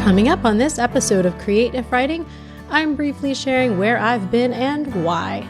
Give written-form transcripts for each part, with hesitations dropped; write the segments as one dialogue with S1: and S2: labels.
S1: Coming up on this episode of Creative Writing, I'm briefly sharing where I've been and why.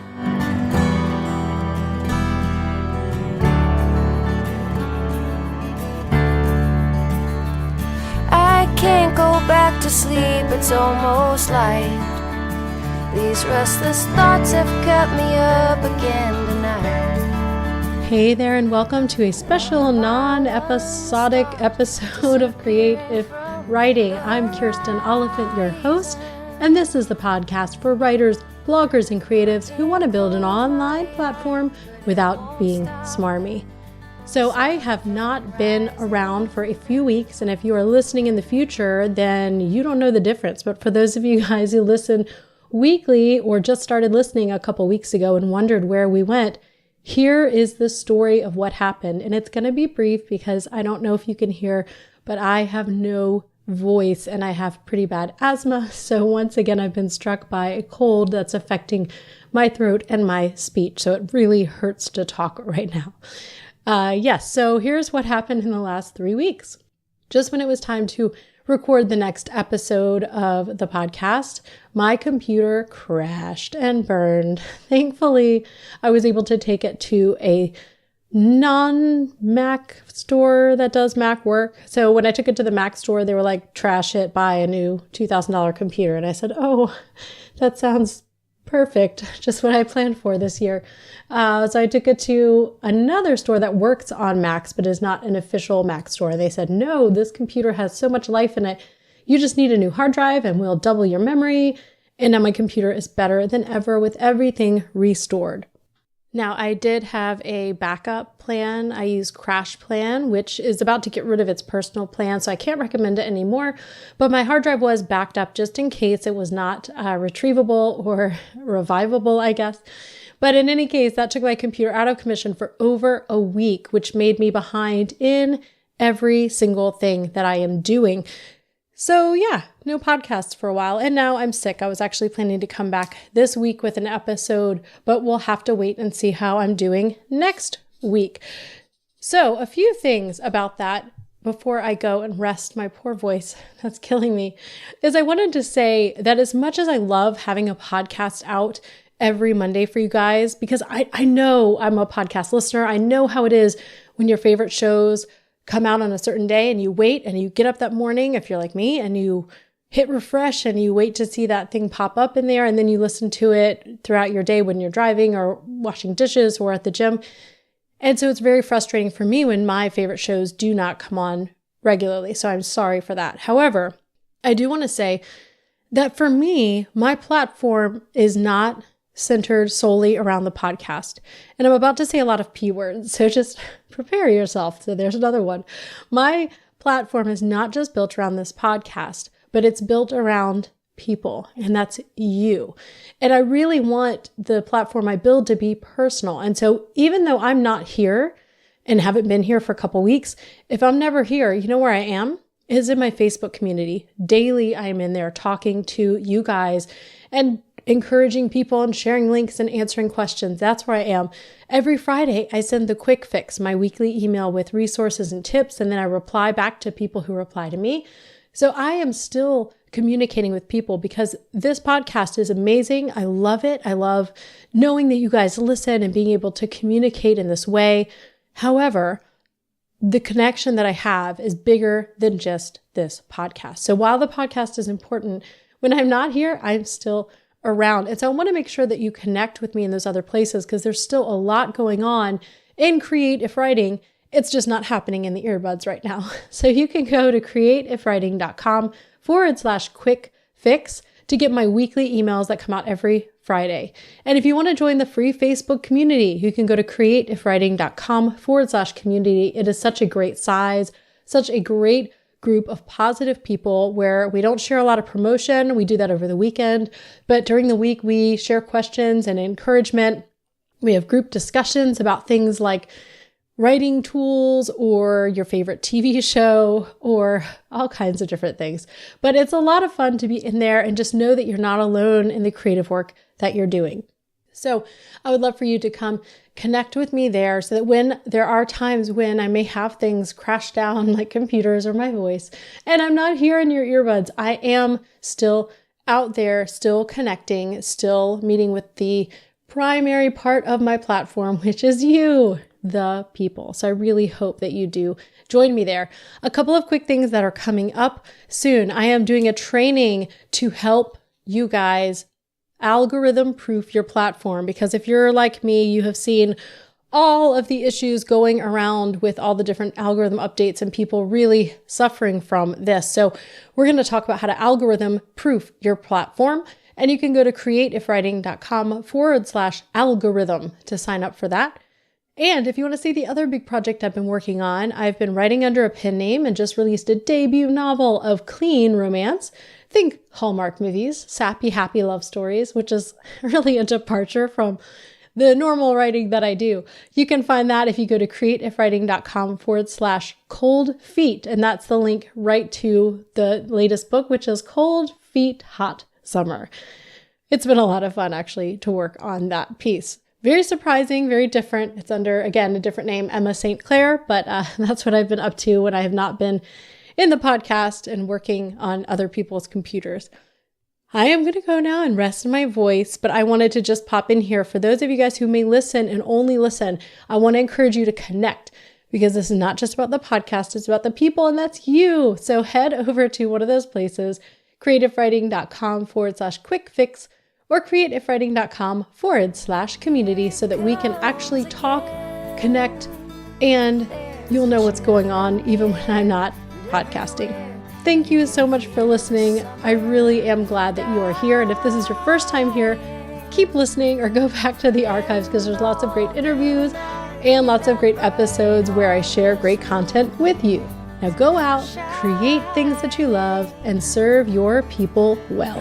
S2: I can't go back to sleep, it's almost light. These restless thoughts have kept me up again tonight.
S1: Hey there, and welcome to a special non-episodic episode of Creative Writing. I'm Kirsten Oliphant, your host, and this is the podcast for writers, bloggers, and creatives who want to build an online platform without being smarmy. So I have not been around for a few weeks, and if you are listening in the future, then you don't know the difference. But for those of you guys who listen weekly or just started listening a couple weeks ago and wondered where we went, here is the story of what happened. And it's going to be brief because I don't know if you can hear, but I have no voice and I have pretty bad asthma. So once again, I've been struck by a cold that's affecting my throat and my speech. So it really hurts to talk right now. Yes, so here's what happened in the last 3 weeks. Just when it was time to record the next episode of the podcast, my computer crashed and burned. Thankfully, I was able to take it to a non-Mac store that does Mac work. So when I took it to the Mac store, they were like, trash it, buy a new $2,000 computer. And I said, oh, that sounds perfect. Just what I planned for this year. So I took it to another store that works on Macs, but is not an official Mac store. They said, no, this computer has so much life in it. You just need a new hard drive and we'll double your memory. And now my computer is better than ever with everything restored. Now, I did have a backup plan. I used Crash Plan, which is about to get rid of its personal plan, so I can't recommend it anymore. But my hard drive was backed up just in case it was not retrievable or revivable, I guess. But in any case, that took my computer out of commission for over a week, which made me behind in every single thing that I am doing. So yeah, no podcasts for a while. And now I'm sick. I was actually planning to come back this week with an episode, but we'll have to wait and see how I'm doing next week. So a few things about that before I go and rest my poor voice that's killing me is I wanted to say that as much as I love having a podcast out every Monday for you guys, because I know I'm a podcast listener. I know how it is when your favorite shows come out on a certain day and you wait and you get up that morning, if you're like me, and you hit refresh and you wait to see that thing pop up in there. And then you listen to it throughout your day when you're driving or washing dishes or at the gym. And so it's very frustrating for me when my favorite shows do not come on regularly. So I'm sorry for that. However, I do want to say that for me, my platform is not centered solely around the podcast. And I'm about to say a lot of P words, so just prepare yourself. So there's another one. My platform is not just built around this podcast, but it's built around people, and that's you. And I really want the platform I build to be personal. And so even though I'm not here and haven't been here for a couple weeks, if I'm never here, you know where I am? Is in my Facebook community. Daily, I am in there talking to you guys and encouraging people and sharing links and answering questions. That's where I am. Every Friday, I send the quick fix, my weekly email with resources and tips, and then I reply back to people who reply to me. So I am still communicating with people because this podcast is amazing. I love it. I love knowing that you guys listen and being able to communicate in this way. However, the connection that I have is bigger than just this podcast. So while the podcast is important, when I'm not here, I'm still around. And so I want to make sure that you connect with me in those other places because there's still a lot going on in creative writing. It's just not happening in the earbuds right now. So you can go to creativewriting.com/quick fix to get my weekly emails that come out every Friday. And if you want to join the free Facebook community, you can go to creativewriting.com/community. It is such a great size, such a great group of positive people where we don't share a lot of promotion. We do that over the weekend, but during the week, we share questions and encouragement. We have group discussions about things like writing tools or your favorite TV show or all kinds of different things. But it's a lot of fun to be in there and just know that you're not alone in the creative work that you're doing. So I would love for you to come connect with me there so that when there are times when I may have things crash down like computers or my voice, and I'm not here in your earbuds, I am still out there, still connecting, still meeting with the primary part of my platform, which is you, the people. So I really hope that you do join me there. A couple of quick things that are coming up soon. I am doing a training to help you guys algorithm proof your platform, because if you're like me, you have seen all of the issues going around with all the different algorithm updates and people really suffering from this. So we're going to talk about how to algorithm proof your platform. And you can go to createifwriting.com/algorithm to sign up for that. And if you want to see the other big project I've been working on, I've been writing under a pen name and just released a debut novel of clean romance. Think Hallmark movies, sappy, happy love stories, which is really a departure from the normal writing that I do. You can find that if you go to createifwriting.com/cold feet. And that's the link right to the latest book, which is Cold Feet Hot Summer. It's been a lot of fun actually to work on that piece. Very surprising, very different. It's under, again, a different name, Emma St. Clair, but that's what I've been up to when I have not been in the podcast and working on other people's computers. I am going to go now and rest my voice, but I wanted to just pop in here. For those of you guys who may listen and only listen, I want to encourage you to connect, because this is not just about the podcast, it's about the people, and that's you. So head over to one of those places, createifwriting.com/quick fix, or createifwriting.com/community, so that we can actually talk, connect, and you'll know what's going on even when I'm not podcasting. Thank you so much for listening. I really am glad that you are here. And if this is your first time here, keep listening or go back to the archives, because there's lots of great interviews and lots of great episodes where I share great content with you. Now go out, create things that you love, and serve your people well.